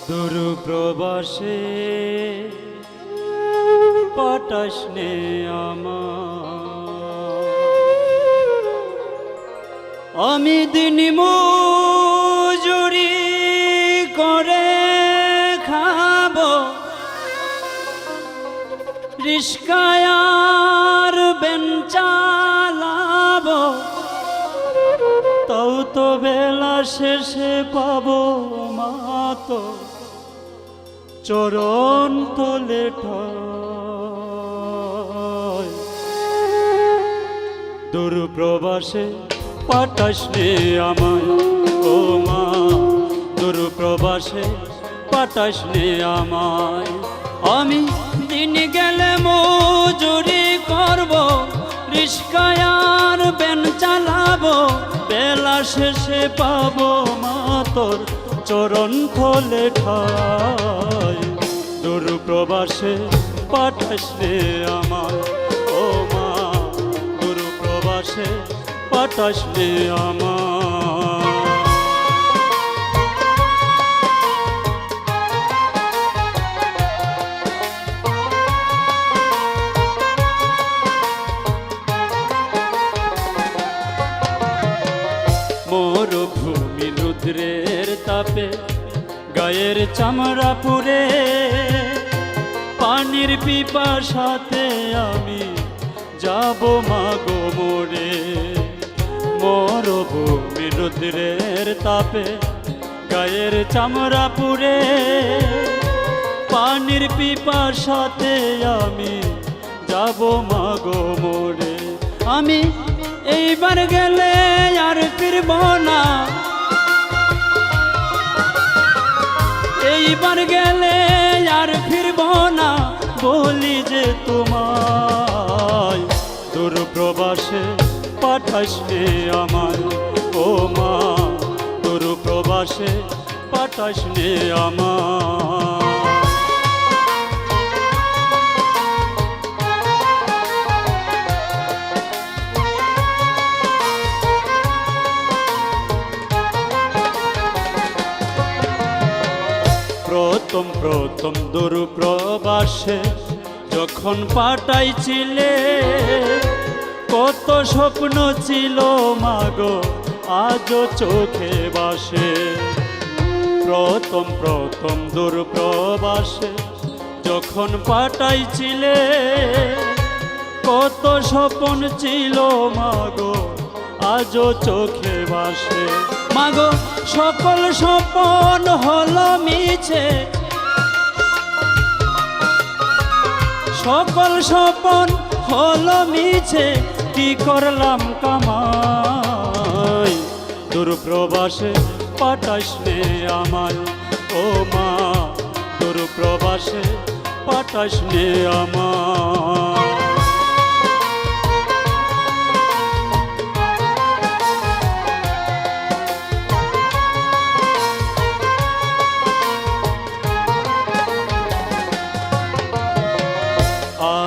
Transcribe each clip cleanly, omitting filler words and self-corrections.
দূর প্রবাসে পাঠাসনে আমি দিন মজুরি করে খাবো, রিস্কায়ার বেন চালাবো, তাও তো বেলা শেষে পাবো মাতো চরণ তলে ঠায়। দূর প্রবাসে পাঠাসনে আমায় ও মা, দূর প্রবাসে পাঠাসনে আমায়। আমি দিন গেলে মজুরি করব, রিস্কায়ার বেন চালাবো, বেলা শেষে পাবো মা তোর চরণ তলে ঠায়। দূর প্রবাসে পাঠাসনে আমায় ও মা, দূর প্রবাসে পাঠাসনে আমায়। মরুভূমি রুদ্রের তাপে গায়ের চামড়া পুড়ে, পানির পিপাসাতে আমি যাব মাগো মোরে। মরুভূমি রুদ্রের তাপে গায়ের চামড়া পুড়ে, পানির পিপাসাতে আমি যাব মাগো মোরে। আমি এইবার গেলে আর ফিরব না, এইবার গেলে আর ফিরব না, বলি যে তোমায়। দূর প্রবাসে পাঠাসনে আমায় ও মা, দূর প্রবাসে পাঠাসনে আমায়। প্রথম প্রথম দূর প্রবাসে যখন পাঠাইছিলে, কত স্বপ্ন ছিল মাগো আজও চোখে বাসে। প্রথম প্রথম দূর প্রবাসে যখন পাঠাইছিলে, কত স্বপ্ন ছিল মাগো আজও চোখে বাসে। মাগো সকল স্বপ্ন হলো মিছে, সকল স্বপ্ন হলো মিছে, কি করলাম কামাই। দূর প্রবাসে পাঠাসনে আমায় ও মা, দূর প্রবাসে পাঠাসনে আমায়।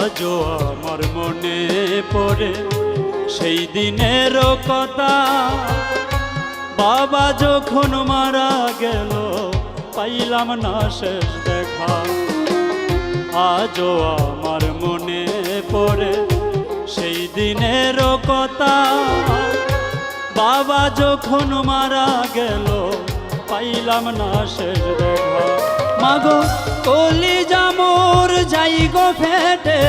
আজও আমার মনে পড়ে সেই দিনের কথা, বাবা যখন মারা গেল পাইলাম না শেষ দেখা। আজও আমার মনে পড়ে সেই দিনের কথা, বাবা যখন মারা গেল পাইলাম না শেষ দেখা। মাগো কলিজা মোর যাই গো ফেটে,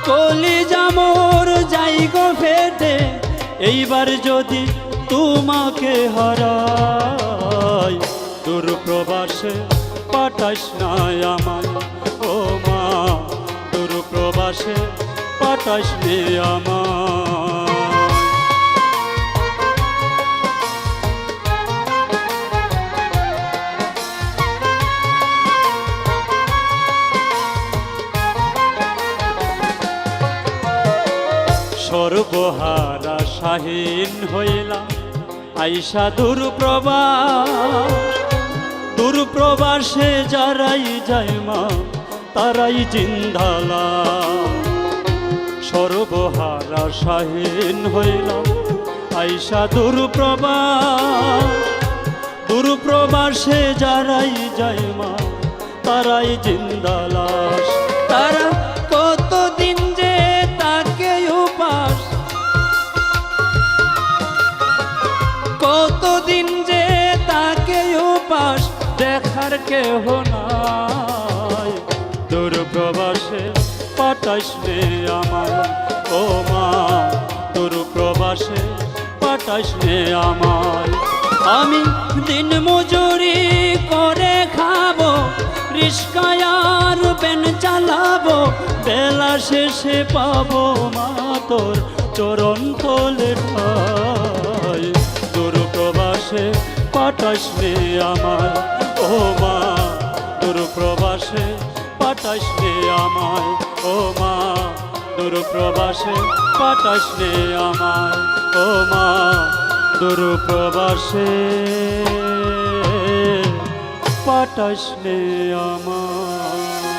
কলিজা মোর যাই গো ফেটে, এইবার যদি তোমাকে হারাই। দূর প্রবাসে পাঠাসনে আমায় ও মা, দূর প্রবাসে পাঠাসনে আমায়। সর্বহারা শাহীন হইলাম আইসা দূর প্রবাস, দূর প্রবাসে যারাই যায় মা তারাই জিন্দালা। সর্বহারা শাহীন হইলাম আইসা দূর প্রবাস, দূরপ্রবাসে যারাই যায় মা তারাই জিন্দা লাশ। তারা কতদিন যে তাকে উপাস, কতদিন যে তাকে উপাস দেখার কেহ নাই। দূরপ্রবাসে পাঠাইস রে আমায় ও মা, দূরপ্রবাসে পাঠাইস রে আমায়। আমি দিন মজুরি করে খাবো, রিস্কায় আর ভ্যান চালাবো, বেলা শেষে পাবো মা তোর চরণ তলে ঠাই। দূরপ্রবাসে পাঠাইস রে আমায় ও মা, দূরপ্রবাসে পাঠাইস রে আমায় ও মা, দূরপ্রবাসে পাঠাইস রে আমায় ও মা, দূরপ্রবাসে পাঠাইস রে আমায়।